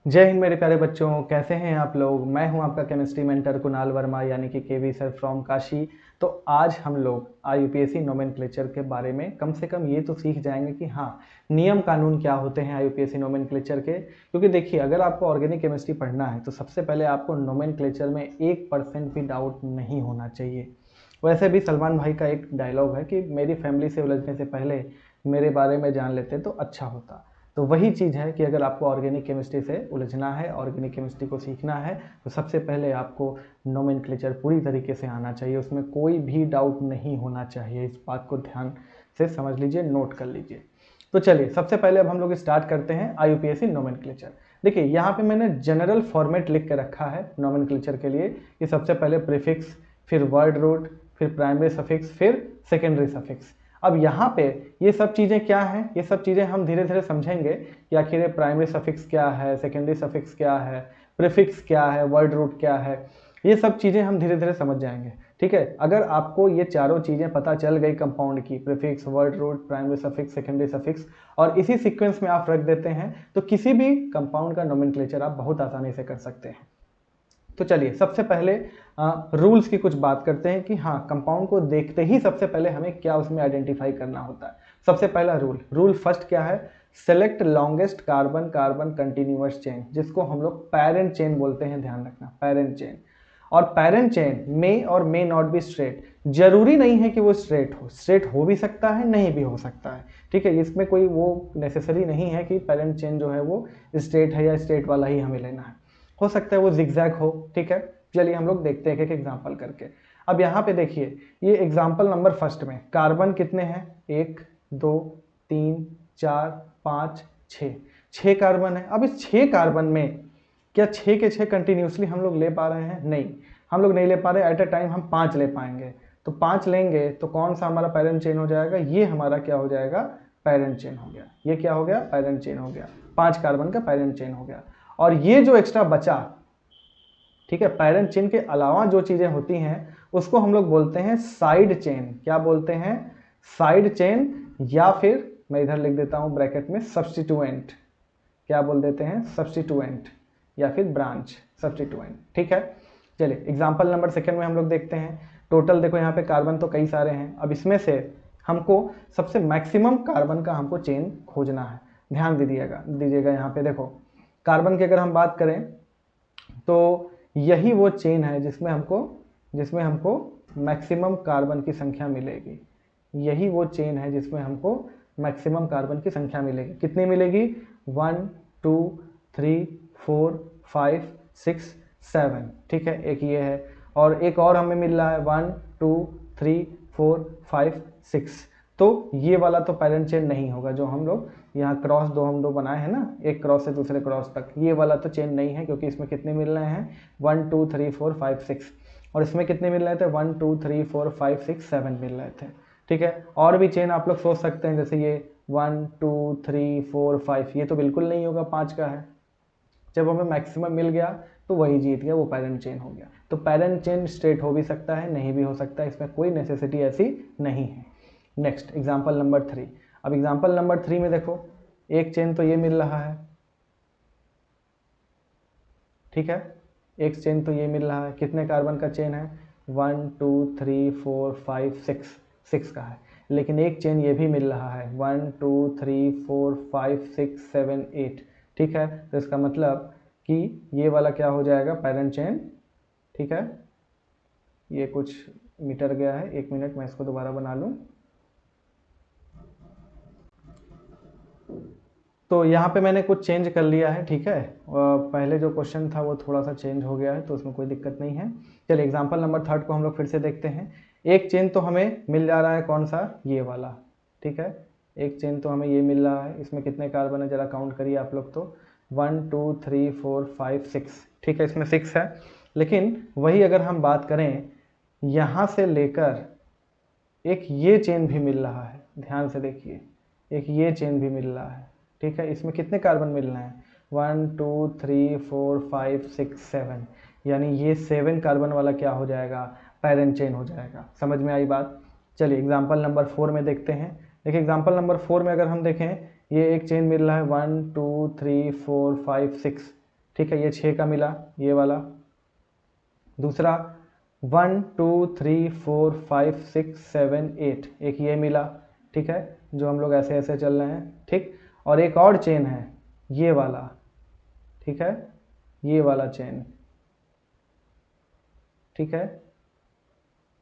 जय हिंद मेरे प्यारे बच्चों, कैसे हैं आप लोग। मैं हूं आपका केमिस्ट्री मेंटर कुणाल वर्मा यानी कि केवी सर फ्रॉम काशी। तो आज हम लोग आईयूपीएससी नोमेनक्लेचर के बारे में कम से कम ये तो सीख जाएंगे कि हाँ, नियम कानून क्या होते हैं आईयूपीएससी नोमेनक्लेचर के। क्योंकि देखिए, अगर आपको ऑर्गेनिक केमिस्ट्री पढ़ना है तो सबसे पहले आपको नोमेनक्लेचर में 1% भी डाउट नहीं होना चाहिए। वैसे भी सलमान भाई का एक डायलॉग है कि मेरी फैमिली से उलझने से पहले मेरे बारे में जान लेते तो अच्छा होता। तो वही चीज़ है कि अगर आपको ऑर्गेनिक केमिस्ट्री से उलझना है, ऑर्गेनिक केमिस्ट्री को सीखना है, तो सबसे पहले आपको नोमेनक्लेचर पूरी तरीके से आना चाहिए। उसमें कोई भी डाउट नहीं होना चाहिए। इस बात को ध्यान से समझ लीजिए, नोट कर लीजिए। तो चलिए, सबसे पहले अब हम लोग स्टार्ट करते हैं आईयूपीएससी नोमेनक्लेचर। देखिए, यहाँ पे मैंने जनरल फॉर्मेट लिख के रखा है नोमेनक्लेचर के लिए कि सबसे पहले प्रीफिक्स, फिर वर्ड रूट, फिर प्राइमरी सफिक्स, फिर सेकेंडरी सफिक्स। अब यहाँ पे ये सब चीज़ें क्या हैं, ये सब चीज़ें हम धीरे धीरे समझेंगे कि आखिर प्राइमरी सफिक्स क्या है, सेकेंडरी सफिक्स क्या है, प्रीफिक्स क्या है, वर्ड रूट क्या है। ये सब चीज़ें हम धीरे धीरे समझ जाएंगे। ठीक है, अगर आपको ये चारों चीज़ें पता चल गई कंपाउंड की, prefix, word root, primary suffix, secondary suffix, और इसी सीक्वेंस में आप रख देते हैं, तो किसी भी कंपाउंड का नोमेनक्लेचर आप बहुत आसानी से कर सकते हैं। तो चलिए, सबसे पहले रूल्स की कुछ बात करते हैं कि हाँ, कंपाउंड को देखते ही सबसे पहले हमें क्या उसमें आइडेंटिफाई करना होता है। सबसे पहला रूल फर्स्ट क्या है? Select longest carbon carbon continuous chain, जिसको हम लोग पैरेंट चेन बोलते हैं। ध्यान रखना, पैरेंट चेन। और पैरेंट चेन मे और मे नॉट बी स्ट्रेट। जरूरी नहीं है कि वो स्ट्रेट हो भी सकता है, नहीं भी हो सकता है। ठीक है, इसमें कोई वो नेसेसरी नहीं है कि पैरेंट चेन जो है वो स्ट्रेट है या स्ट्रेट वाला ही हमें लेना है। हो सकता है वो जिगजैग हो। ठीक है, चलिए हम लोग देखते हैं एक एग्जांपल करके। अब यहाँ पे देखिए, ये एग्जांपल नंबर फर्स्ट में कार्बन कितने हैं? 1 2 3 4 5 6, 6 कार्बन है। अब इस 6 कार्बन में क्या 6 के 6 कंटिन्यूसली हम लोग ले पा रहे हैं? नहीं, हम लोग नहीं ले पा रहे। एट अ टाइम हम 5 ले पाएंगे। तो 5 लेंगे तो कौन सा हमारा पैरेंट चेन हो जाएगा? ये हमारा क्या हो जाएगा? पैरेंट चेन हो गया। ये क्या हो गया? पैरेंट चेन हो गया। 5 कार्बन का पैरेंट चेन हो गया। और ये जो एक्स्ट्रा बचा, ठीक है, पैरेंट चेन के अलावा जो चीजें होती हैं उसको हम लोग बोलते हैं साइड चेन। क्या बोलते हैं? साइड चेन, या फिर मैं इधर लिख देता हूं ब्रैकेट में सब्स्टिट्यूएंट। क्या बोल देते हैं? सब्स्टिट्यूएंट, या फिर ब्रांच सब्स्टिट्यूएंट। ठीक है, चलिए एग्जांपल नंबर सेकंड में हम लोग देखते हैं। टोटल देखो, यहाँ पे कार्बन तो कई सारे हैं। अब इसमें से हमको सबसे मैक्सिमम कार्बन का हमको चेन खोजना है। ध्यान दीजिएगा यहाँ पे देखो, कार्बन की अगर हम बात करें तो यही वो चेन है जिसमें हमको मैक्सिमम कार्बन की संख्या मिलेगी। यही वो चेन है जिसमें हमको मैक्सिमम कार्बन की संख्या मिलेगी। कितनी मिलेगी? 1 2 3 4 5 6 7। ठीक है, एक ये है, और एक और हमें मिल रहा है 1 2 3 4 5 6। तो ये वाला तो पैरेंट चेन नहीं होगा। जो हम लोग यहाँ क्रॉस हम दो बनाए हैं ना, एक क्रॉस से दूसरे क्रॉस तक, ये वाला तो चेन नहीं है, क्योंकि इसमें कितने मिल रहे हैं? 1 2 3 4 5 6। और इसमें कितने मिल रहे थे? 1 2 3 4 5 6 7 मिल रहे थे। ठीक है, और भी चेन आप लोग सोच सकते हैं, जैसे ये 1 2 3 4 5, ये तो बिल्कुल नहीं होगा, 5 का है। जब हमें मैक्सिमम मिल गया तो वही जीत गया, वो पैरेंट चेन हो गया। तो पैरेंट चेन स्ट्रेट हो भी सकता है, नहीं भी हो सकता है, इसमें कोई नेसेसिटी ऐसी नहीं है। Next example number 3। अब एग्जाम्पल नंबर 3 में देखो, एक चेन तो ये मिल रहा है। ठीक है, एक चेन तो ये मिल रहा है। कितने कार्बन का चेन है? 1 2 3 4 5 6, 6 का है। लेकिन एक चेन ये भी मिल रहा है, 1 2 3 4 5 6 7 8। ठीक है, तो इसका मतलब कि ये वाला क्या हो जाएगा? Parent chain. ठीक है, ये कुछ मीटर गया है, 1 मिनट मैं इसको दोबारा बना लूँ। तो यहाँ पे मैंने कुछ चेंज कर लिया है। ठीक है, पहले जो क्वेश्चन था वो थोड़ा सा चेंज हो गया है, तो उसमें कोई दिक्कत नहीं है। चलिए एग्जाम्पल नंबर 3 को हम लोग फिर से देखते हैं। एक चेन तो हमें मिल जा रहा है, कौन सा? ये वाला। ठीक है, एक चेन तो हमें ये मिल रहा है। इसमें कितने कार्बन है जरा काउंट करिए आप लोग। तो 1 2 3 4 5 6। ठीक है, इसमें 6 है। लेकिन वही अगर हम बात करें, यहाँ से लेकर एक ये चेन भी मिल रहा है। ध्यान से देखिए, एक ये चेन भी मिल रहा है। ठीक है, इसमें कितने कार्बन मिल रहे हैं? 1 2 3 4 5 6 7, यानी ये 7 कार्बन वाला क्या हो जाएगा? पैरेंट चेन हो जाएगा। समझ में आई बात? चलिए एग्जाम्पल नंबर 4 में देखते हैं। देखिए एग्जाम्पल नंबर 4 में अगर हम देखें, ये एक चेन मिल रहा है 1 2 3 4 5 6। ठीक है, ये 6 का मिला ये वाला। दूसरा 1 2 3 4 5 6 7 8, एक ये मिला, ठीक है, जो हम लोग ऐसे ऐसे चल रहे हैं, ठीक। और एक और चेन है ये वाला, ठीक है, ये वाला चेन, ठीक है,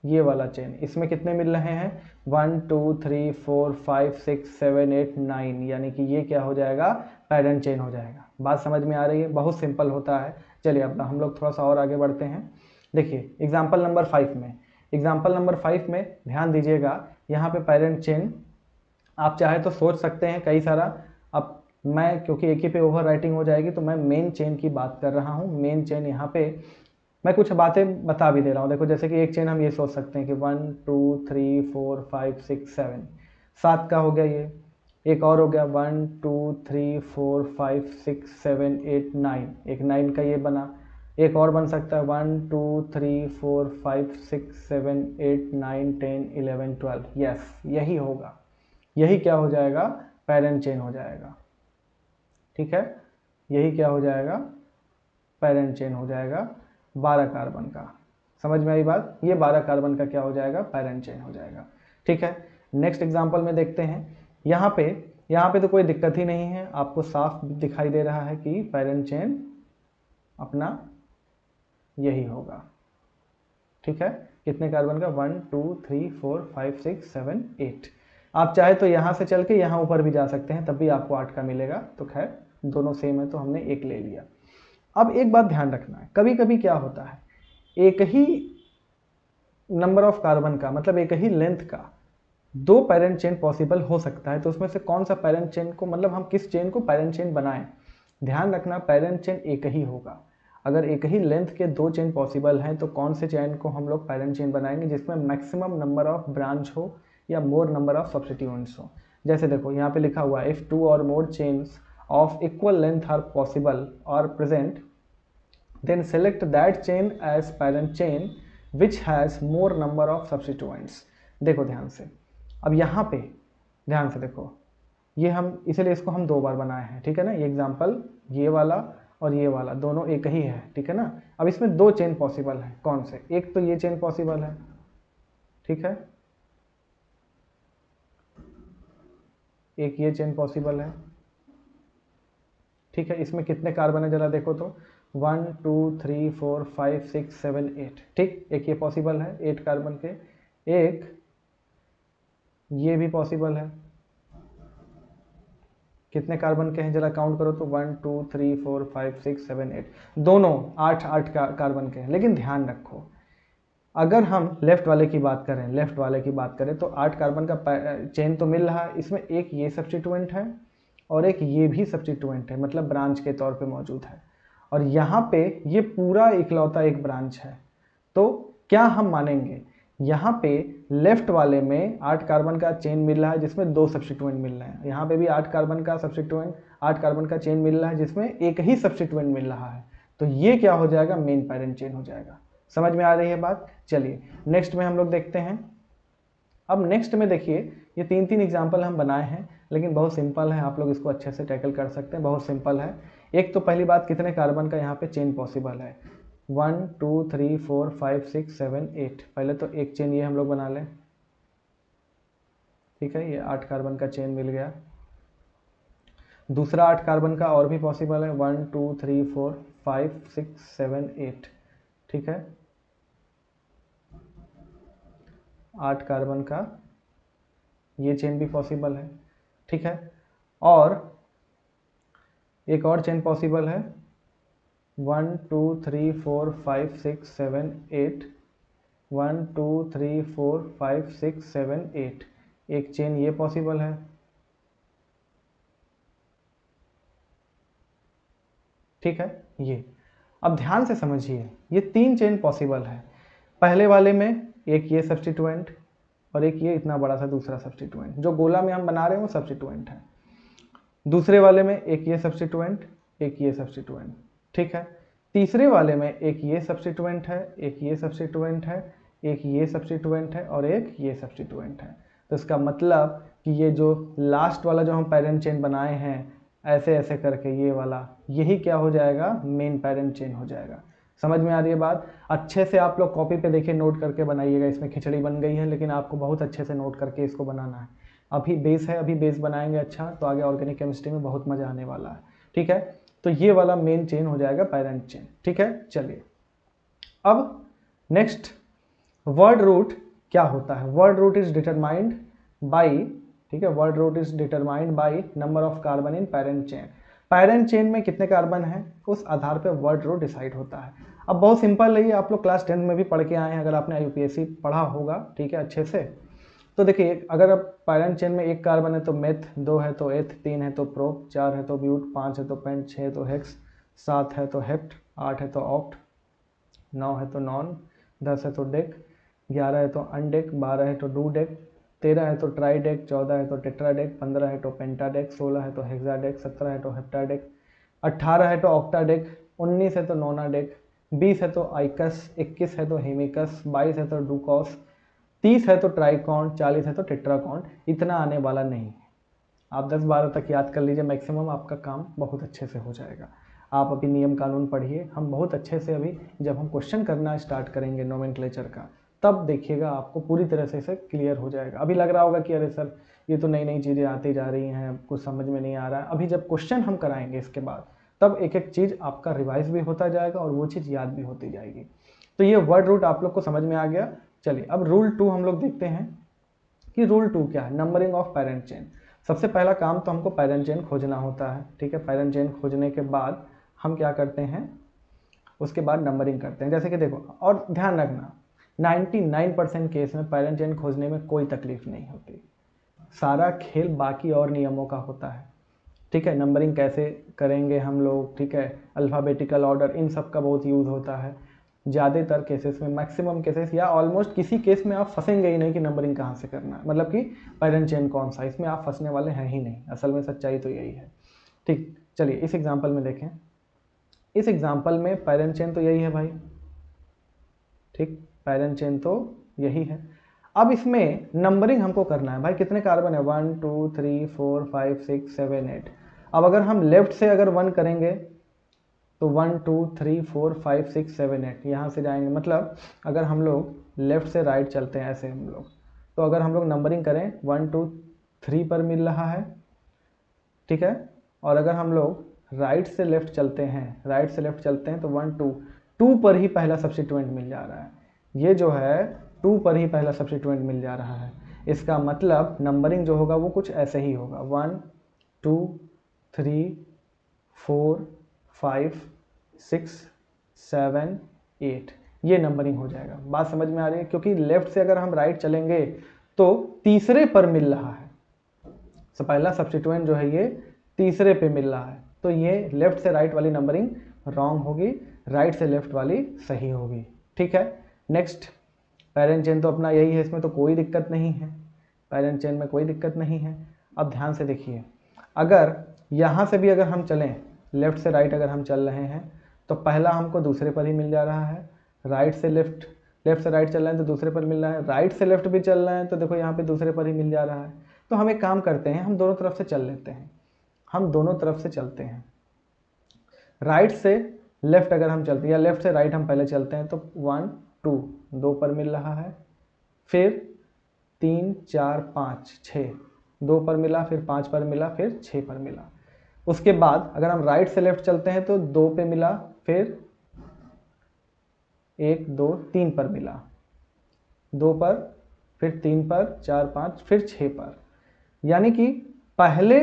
ये वाला चेन। इसमें कितने मिल रहे हैं? 1 2 3 4 5 6 7 8 9, यानी कि ये क्या हो जाएगा? पैरेंट चेन हो जाएगा। बात समझ में आ रही है? बहुत सिंपल होता है। चलिए अब हम लोग थोड़ा सा और आगे बढ़ते हैं। देखिए एग्जाम्पल नंबर 5 में, एग्जाम्पल नंबर 5 में ध्यान दीजिएगा, यहाँ पे पैरेंट चेन आप चाहे तो सोच सकते हैं कई सारा। अब मैं क्योंकि एक ही पे ओवर राइटिंग हो जाएगी तो मैं मेन चेन की बात कर रहा हूँ। मेन चेन यहाँ पे मैं कुछ बातें बता भी दे रहा हूँ। देखो जैसे कि एक चेन हम ये सोच सकते हैं कि 1 2 3 4 5 6 7, 7 का हो गया ये। एक और हो गया 1 2 3 4 5 6 7 8 9, एक 9 का ये बना। एक और बन सकता है 1 2 3 4 5 6 7 8 9 10 11 12। यस, यही होगा, यही क्या हो जाएगा? पैरेंट चेन हो जाएगा, ठीक है, यही क्या हो जाएगा? पैरेंट चेन हो जाएगा 12 कार्बन का। समझ में आई बात? ये 12 कार्बन का क्या हो जाएगा? पैरेंट चेन हो जाएगा, ठीक है। नेक्स्ट एग्जांपल में देखते हैं। यहाँ पे तो कोई दिक्कत ही नहीं है, आपको साफ दिखाई दे रहा है कि पैरेंट चेन अपना यही होगा, ठीक है। कितने कार्बन का? 1 2 3 4 5 6 7 8। आप चाहे तो यहाँ से चल के यहाँ ऊपर भी जा सकते हैं, तब भी आपको 8 का मिलेगा। तो खैर दोनों सेम है तो हमने एक ले लिया। अब एक बात ध्यान रखना है, कभी कभी क्या होता है, एक ही नंबर ऑफ कार्बन का, मतलब एक ही लेंथ का 2 पैरेंट चेन पॉसिबल हो सकता है। तो उसमें से कौन सा पैरेंट चेन को, मतलब हम किस चेन को पैरेंट चेन बनाएं? ध्यान रखना, पैरेंट चेन एक ही होगा। अगर एक ही लेंथ के 2 चेन पॉसिबल हैं तो कौन से चेन को हम लोग पैरेंट चेन बनाएंगे? जिसमें मैक्सिमम नंबर ऑफ ब्रांच हो या मोर नंबर ऑफ सब्स्टिट्यूएंट्स हो। जैसे देखो यहाँ पे लिखा हुआ है, इफ 2 और more chains of equal length are possible और present, then select that chain as parent chain which has more number of substituents। देखो ध्यान से, अब यहाँ पे ध्यान से देखो, ये हम इसलिए इसको हम 2 बार बनाए हैं, ठीक है ना। ये एग्जांपल ये वाला और ये वाला दोनों एक ही है, ठीक है ना। अब इसमें 2 चेन पॉसिबल है, कौन से? एक तो ये चेन पॉसिबल है, ठीक है, एक ये चेन पॉसिबल है, ठीक है। इसमें कितने कार्बन है जरा देखो तो, 1 2 3 4 5 6 7 8, ठीक। एक ये पॉसिबल है 8 कार्बन के, एक ये भी पॉसिबल है। कितने कार्बन के हैं जरा काउंट करो तो, 1 2 3 4 5 6 7 8, दोनों 8 8 कार्बन के हैं। लेकिन ध्यान रखो, अगर हम लेफ्ट वाले की बात करें, लेफ्ट वाले की बात करें तो 8 कार्बन का चेन तो मिल रहा है। इसमें एक ये सब्स्टिट्यूएंट है और एक ये भी सब्स्टिट्यूएंट है, मतलब ब्रांच के तौर पे मौजूद है। और यहाँ पे ये पूरा इकलौता एक ब्रांच है। तो क्या हम मानेंगे? यहाँ पे लेफ्ट वाले में 8 कार्बन का चेन मिल रहा है जिसमें 2 सब्स्टिट्यूएंट मिल रहे हैं। यहाँ पे भी 8 कार्बन का सब्स्टिट्यूएंट, 8 कार्बन का चेन मिल रहा है जिसमें एक ही सब्स्टिट्यूएंट मिल रहा है। तो ये क्या हो जाएगा? मेन पैरेंट चेन हो जाएगा। समझ में आ रही है बात? चलिए नेक्स्ट में हम लोग देखते हैं। अब नेक्स्ट में देखिए, ये 3 एग्जाम्पल हम बनाए हैं, लेकिन बहुत सिंपल है, आप लोग इसको अच्छे से टैकल कर सकते हैं, बहुत सिंपल है। एक तो पहली बात, कितने कार्बन का यहाँ पे चेन पॉसिबल है? 1 2 3 4 5 6 7 8। पहले तो एक चेन ये हम लोग बना लें, ठीक है, ये 8 कार्बन का चेन मिल गया। दूसरा 8 कार्बन का और भी पॉसिबल है, 1 2 3 4 5 6 7 8, ठीक है, 8 कार्बन का ये चेन भी पॉसिबल है, ठीक है। और एक और चेन पॉसिबल है, 1 2 3 4 5 6 7 8, 1 2 3 4 5 6 7 8, एक चेन ये पॉसिबल है, ठीक है। ये अब ध्यान से समझिए, ये 3 चेन पॉसिबल है। पहले वाले में एक ये सब्स्टिट्यूएंट और एक ये इतना बड़ा सा दूसरा सब्स्टिट्यूएंट, जो गोला में हम बना रहे हैं वो सब्स्टिट्यूएंट है। दूसरे वाले में एक ये सब्स्टिट्यूएंट, एक ये सब्स्टिट्यूएंट, ठीक है। तीसरे वाले में एक ये सब्स्टिट्यूएंट है, एक ये सब्स्टिट्यूएंट है, एक ये सब्स्टिट्यूएंट है और एक ये सब्स्टिट्यूएंट है। तो इसका मतलब कि ये जो लास्ट वाला जो हम पैरेंट चेन बनाए हैं ऐसे ऐसे करके ये वाला, यही क्या हो जाएगा, मेन पेरेंट चेन हो जाएगा। समझ में आ रही है बात? अच्छे से आप लोग कॉपी पे देखिए, नोट करके बनाइएगा। इसमें खिचड़ी बन गई है, लेकिन आपको बहुत अच्छे से नोट करके इसको बनाना है। अभी बेस है, अभी बेस बनाएंगे अच्छा, तो आगे ऑर्गेनिक केमिस्ट्री में बहुत मज़ा आने वाला है। ठीक है, तो ये वाला मेन चेन हो जाएगा पेरेंट चेन। ठीक है, चलिए अब नेक्स्ट, वर्ड रूट क्या होता है? Word root is determined by, ठीक है, word root is determined by number of carbon in parent chain. Parent chain में कितने कार्बन हैं, उस आधार पर वर्ड रूट डिसाइड होता है। अब बहुत सिंपल है ये, आप लोग क्लास 10 में भी पढ़ के आए हैं, अगर आपने यूपीएससी पढ़ा होगा, ठीक है, अच्छे से। तो देखिए, अगर अब पेरेंट चेन में एक कार्बन है तो मेथ, 2 है तो एथ, 3 है तो प्रोप, 4 है तो ब्यूट, 5 है तो पेंट, 6 है तो हेक्स, 7 है तो हेप्ट, 8 है तो ऑक्ट, 9 है तो नॉन, 10 है तो डेक, 11 है तो अनडेक, 12 है तो डू डेक, 13 है तो ट्राई डेक, 14 है तो टेट्राडेक, 15 है तो पेंटाडेक, 16 है तो हेक्साडेक, 17 है तो हेप्टाडेक, 18 है तो ऑक्टाडेक, 19 है तो नोनाडेक, 20 है तो आइकस, 21 है तो हेमिकस, 22 है तो डूकॉस, 30 है तो ट्राइकॉन, 40 है तो टेट्राकॉन। इतना आने वाला नहीं है, आप 10-12 तक याद कर लीजिए मैक्सिमम, आपका काम बहुत अच्छे से हो जाएगा। आप अभी नियम कानून पढ़िए, हम बहुत अच्छे से अभी जब हम क्वेश्चन करना स्टार्ट करेंगे नोमेनक्लेचर का, तब देखिएगा आपको पूरी तरह से इसे क्लियर हो जाएगा। अभी लग रहा होगा कि अरे सर ये तो नई नई चीज़ें आती जा रही हैं, कुछ समझ में नहीं आ रहा है। अभी जब क्वेश्चन हम कराएंगे इसके बाद, तब एक एक चीज़ आपका रिवाइज भी होता जाएगा और वो चीज़ याद भी होती जाएगी। तो ये वर्ड रूट आप लोग को समझ में आ गया। चलिए अब रूल 2 हम लोग देखते हैं कि रूल 2 क्या है, नंबरिंग ऑफ पेरेंट चेन। सबसे पहला काम तो हमको पेरेंट चेन खोजना होता है। ठीक है, पेरेंट चेन खोजने के बाद हम क्या करते हैं, उसके बाद नंबरिंग करते हैं। जैसे कि देखो, और ध्यान रखना 99% केस में पेरेंट चेन खोजने में कोई तकलीफ नहीं होती, सारा खेल बाकी और नियमों का होता है। ठीक है, नंबरिंग कैसे करेंगे हम लोग, ठीक है, अल्फ़ाबेटिकल ऑर्डर, इन सब का बहुत यूज़ होता है। ज़्यादातर केसेस में, मैक्सिमम केसेस या ऑलमोस्ट किसी केस में आप फंसेंगे ही नहीं कि नंबरिंग कहाँ से करना है, मतलब कि पेरेंट चेन कौन सा, इसमें आप फंसने वाले हैं ही नहीं। असल में सच्चाई तो यही है। ठीक, चलिए इस एग्जांपल में देखें। इस एग्जांपल में पेरेंट चेन तो यही है भाई, ठीक, पेरेंट चेन तो यही है। अब इसमें नंबरिंग हमको करना है भाई, कितने कार्बन है, 1 2 3 4 5 6 7 8। अब अगर हम लेफ्ट से अगर 1 करेंगे तो 1 2 3 4 5 6 7 8 यहाँ से जाएंगे। मतलब अगर हम लोग लेफ्ट से राइट चलते हैं ऐसे हम लोग, तो अगर हम लोग नंबरिंग करें 1 2 3 पर मिल रहा है, ठीक है। और अगर हम लोग राइट से लेफ्ट चलते हैं, राइट से लेफ्ट चलते हैं तो 1 2 2 पर ही पहला सब्स्टिट्यूएंट मिल जा रहा है। ये जो है 2 पर ही पहला सब्स्टिट्यूएंट मिल जा रहा है। इसका मतलब नंबरिंग जो होगा वो कुछ ऐसे ही होगा, 1 2 3 4 5 6 7 8, ये नंबरिंग हो जाएगा। बात समझ में आ रही है? क्योंकि लेफ्ट से अगर हम राइट चलेंगे तो तीसरे पर मिल रहा है, तो पहला सब्स्टिट्यूएंट जो है ये तीसरे पे मिल रहा है, तो ये लेफ्ट से राइट वाली नंबरिंग रॉन्ग होगी, राइट से लेफ्ट वाली सही होगी। ठीक है, नेक्स्ट, पेरेंट चेन तो अपना यही है, इसमें तो कोई दिक्कत नहीं है, पेरेंट चेन में कोई दिक्कत नहीं है। अब ध्यान से देखिए, अगर यहाँ से भी अगर हम चलें, लेफ्ट से राइट अगर हम चल रहे हैं तो पहला हमको दूसरे पर ही मिल जा रहा है, राइट से लेफ्ट, लेफ्ट से राइट चल रहे हैं तो दूसरे पर मिल रहा है, राइट से लेफ्ट भी चल रहे हैं तो देखो यहाँ पे दूसरे पर ही मिल जा रहा है। तो हम एक काम करते हैं, हम दोनों तरफ से चल लेते हैं, हम दोनों तरफ से चलते हैं। राइट से लेफ्ट अगर हम चलते हैं या लेफ्ट से राइट हम पहले चलते हैं तो 1 2 2 पर मिल रहा है, फिर 3 4 5 6 2 पर मिला, फिर 5 पर मिला, फिर 6 पर मिला। उसके बाद अगर हम राइट से लेफ्ट चलते हैं तो 2 पे मिला, फिर 1 2 3 पर मिला, 2 पर, फिर 3 पर, 4 5, फिर 6 पर। यानी कि पहले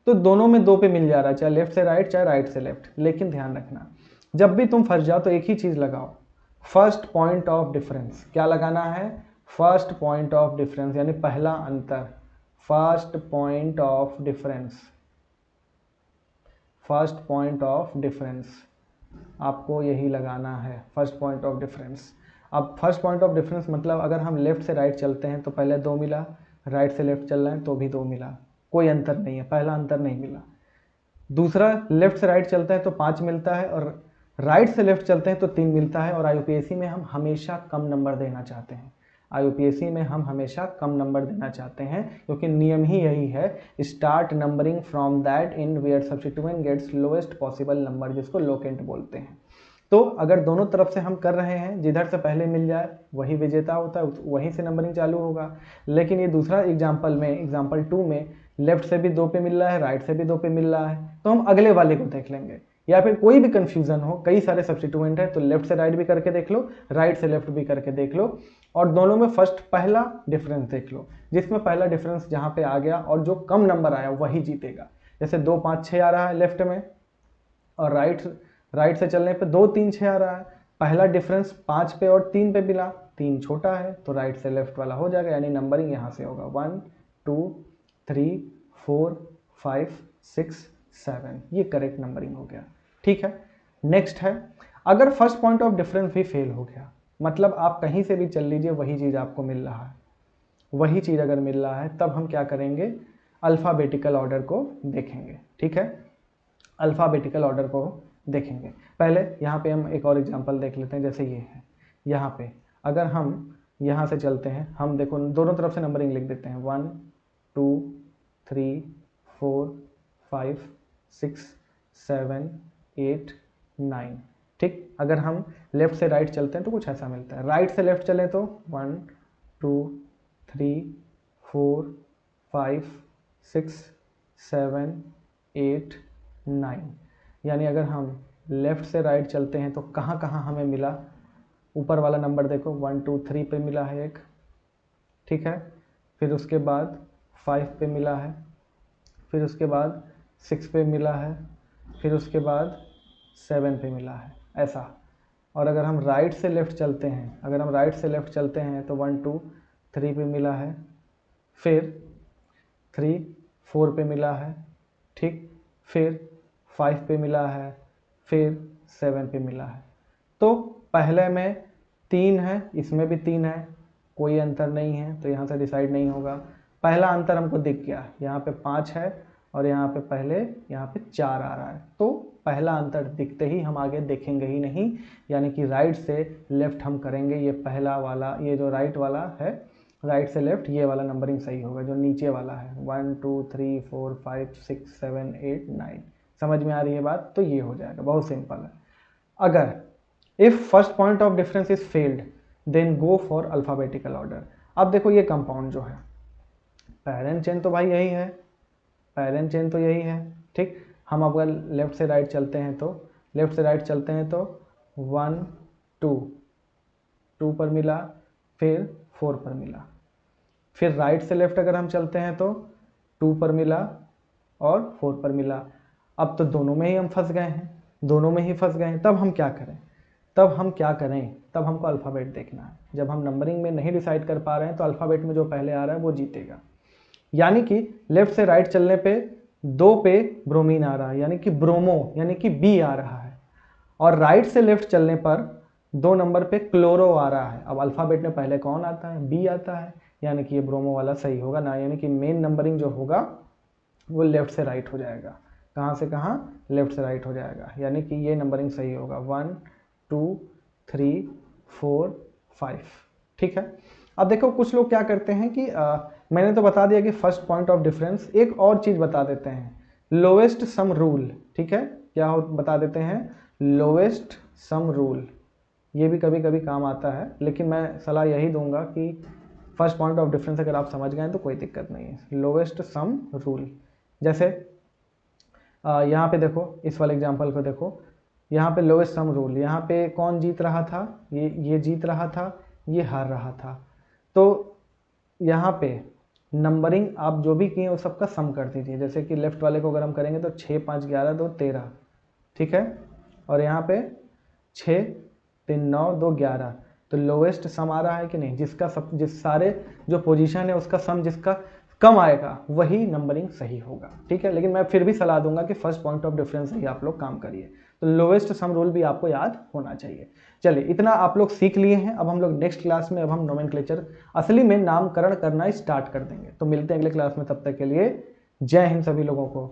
तो दोनों में 2 पे मिल जा रहा है, चाहे लेफ्ट से राइट चाहे राइट से लेफ्ट। लेकिन ध्यान रखना, जब भी तुम फंस जाओ तो एक ही चीज़ लगाओ, फर्स्ट पॉइंट ऑफ डिफरेंस। क्या लगाना है? फर्स्ट पॉइंट ऑफ डिफरेंस, यानी पहला अंतर, first point of difference, first point of difference आपको यही लगाना है, फर्स्ट पॉइंट ऑफ डिफरेंस। अब फर्स्ट पॉइंट ऑफ डिफरेंस मतलब अगर हम लेफ्ट से राइट चलते हैं तो पहले 2 मिला, राइट से लेफ्ट चल रहे हैं तो भी 2 मिला, कोई अंतर नहीं है, पहला अंतर नहीं मिला। दूसरा, लेफ्ट से राइट चलते हैं तो 5 मिलता है, और राइट से लेफ्ट चलते हैं तो 3 मिलता है। और यूपीएससी में हम हमेशा कम नंबर देना चाहते हैं, IUPAC में हम हमेशा कम नंबर देना चाहते हैं, क्योंकि नियम ही यही है, start numbering from that in where substituent gets lowest possible number, जिसको लोकेंट बोलते हैं। तो अगर दोनों तरफ से हम कर रहे हैं, जिधर से पहले मिल जाए वही विजेता होता है, वहीं से नंबरिंग चालू होगा। लेकिन ये दूसरा एग्जाम्पल में, एग्जाम्पल 2 में लेफ्ट से भी 2 पे मिल रहा है, राइट से भी 2 पे मिल रहा है, तो हम अगले वाले को देख लेंगे। या फिर कोई भी कंफ्यूजन हो, कई सारे सब्स्टिट्यूएंट है, तो लेफ्ट से राइट भी करके देख लो, राइट से लेफ्ट भी करके देख लो, और दोनों में फर्स्ट पहला डिफरेंस देख लो। जिसमें पहला डिफरेंस जहाँ पे आ गया और जो कम नंबर आया वही जीतेगा। जैसे 2 5 6 आ रहा है लेफ्ट में, और राइट से चलने पे 2 3 6 आ रहा है। पहला डिफरेंस 5 पे और 3 पे मिला, 3 छोटा है तो राइट से लेफ्ट वाला हो जाएगा, यानी नंबरिंग यहाँ से होगा 1 2 3 4 5 6 7, ये करेक्ट नंबरिंग हो गया। ठीक है, नेक्स्ट है, अगर फर्स्ट पॉइंट ऑफ डिफरेंस भी फेल हो गया, मतलब आप कहीं से भी चल लीजिए वही चीज़ आपको मिल रहा है, वही चीज़ अगर मिल रहा है, तब हम क्या करेंगे, अल्फ़ाबेटिकल ऑर्डर को देखेंगे। ठीक है, अल्फ़ाबेटिकल ऑर्डर को देखेंगे। पहले यहाँ पे हम एक और एग्जांपल देख लेते हैं, जैसे ये है। यहाँ पे अगर हम यहाँ से चलते हैं, हम देखो दोनों तरफ से नंबरिंग लिख देते हैं 1 2 3 4 5 6 7 8 9। ठीक, अगर हम लेफ्ट से राइट चलते हैं तो कुछ ऐसा मिलता है। राइट से लेफ्ट चले तो 1 2 3 4 5 6 7 8 9, यानी अगर हम लेफ्ट से राइट चलते हैं तो कहाँ कहाँ हमें मिला, ऊपर वाला नंबर देखो 1 2 3 पे मिला है एक, ठीक है, फिर उसके बाद 5 पे मिला है, फिर उसके बाद 6 पे मिला है, फिर उसके बाद 7 पे मिला है, ऐसा। और अगर हम राइट से लेफ्ट चलते हैं, अगर हम राइट से लेफ्ट चलते हैं तो 1 2 3 पे मिला है, फिर 3 4 पे मिला है, ठीक, फिर 5 पे मिला है, फिर 7 पे मिला है। तो पहले में 3 है, इसमें भी 3 है, कोई अंतर नहीं है, तो यहाँ से डिसाइड नहीं होगा। पहला अंतर हमको दिख गया, यहाँ पे 5 है और यहाँ पे पहले यहाँ पे 4 आ रहा है, तो पहला अंतर दिखते ही हम आगे देखेंगे ही नहीं, यानी कि राइट से लेफ्ट हम करेंगे। ये पहला वाला, ये जो राइट वाला है, राइट से लेफ्ट, ये वाला नंबरिंग सही होगा, जो नीचे वाला है 1 2 3 4 5 6 7 8 9। समझ में आ रही है बात? तो ये हो जाएगा, बहुत सिंपल है। अगर if first point of difference is failed then go for alphabetical order. अब देखो ये कंपाउंड जो है, पेरेंट चेन तो भाई यही है, पेरेंट चेन तो यही है, ठीक। हम अगर लेफ्ट से राइट चलते हैं तो, लेफ्ट से राइट चलते हैं तो 1 2 पर मिला, फिर 4 पर मिला, फिर राइट से लेफ्ट अगर हम चलते हैं तो 2 पर मिला और 4 पर मिला। अब तो दोनों में ही हम फंस गए हैं, दोनों में ही फंस गए हैं। तब हम क्या करें, तब हम क्या करें, तब हमको अल्फ़ाबेट देखना है। जब हम नंबरिंग में नहीं डिसाइड कर पा रहे हैं तो अल्फ़ाबेट में जो पहले आ रहा है वो जीतेगा। यानी कि लेफ्ट से राइट चलने पे 2 पे ब्रोमीन आ रहा है, यानी कि ब्रोमो, यानी कि बी आ रहा है, और राइट से लेफ्ट चलने पर 2 नंबर पे क्लोरो आ रहा है। अब अल्फ़ाबेट में पहले कौन आता है, बी आता है, यानी कि ये ब्रोमो वाला सही होगा ना, यानी कि मेन नंबरिंग जो होगा वो लेफ्ट से राइट हो जाएगा। कहाँ से कहाँ, लेफ्ट से राइट हो जाएगा, यानी कि ये नंबरिंग सही होगा 1 2 3 4 5। ठीक है, अब देखो कुछ लोग क्या करते हैं कि मैंने तो बता दिया कि फर्स्ट पॉइंट ऑफ डिफरेंस, एक और चीज़ बता देते हैं, लोएस्ट सम रूल। ठीक है, क्या बता देते हैं, लोएस्ट सम रूल। ये भी कभी कभी काम आता है, लेकिन मैं सलाह यही दूंगा कि फर्स्ट पॉइंट ऑफ डिफरेंस अगर आप समझ गए तो कोई दिक्कत नहीं है। लोएस्ट सम रूल, जैसे यहाँ पे देखो, इस वाले एग्जांपल को देखो, यहाँ पे लोएस्ट सम रूल, यहाँ पे कौन जीत रहा था, ये जीत रहा था, ये हार रहा था। तो यहाँ पे नंबरिंग आप जो भी किए उस सबका सम कर दीजिए। जैसे कि लेफ्ट वाले को अगर हम करेंगे तो 6 5 11 2 13, ठीक है, और यहाँ पे 6 3 9 2 11, तो लोएस्ट सम आ रहा है कि नहीं, जिसका सब, जिस सारे जो पोजीशन है उसका सम जिसका कम आएगा वही नंबरिंग सही होगा। ठीक है, लेकिन मैं फिर भी सलाह दूंगा कि फर्स्ट पॉइंट ऑफ डिफरेंस ही आप लोग काम करिए। तो लोएस्ट सम रूल भी आपको याद होना चाहिए। चलिए, इतना आप लोग सीख लिए हैं। अब हम लोग नेक्स्ट क्लास में, अब हम नोमेनक्लेचर असली में नामकरण करना स्टार्ट कर देंगे। तो मिलते हैं अगले क्लास में, तब तक के लिए जय हिंद सभी लोगों को।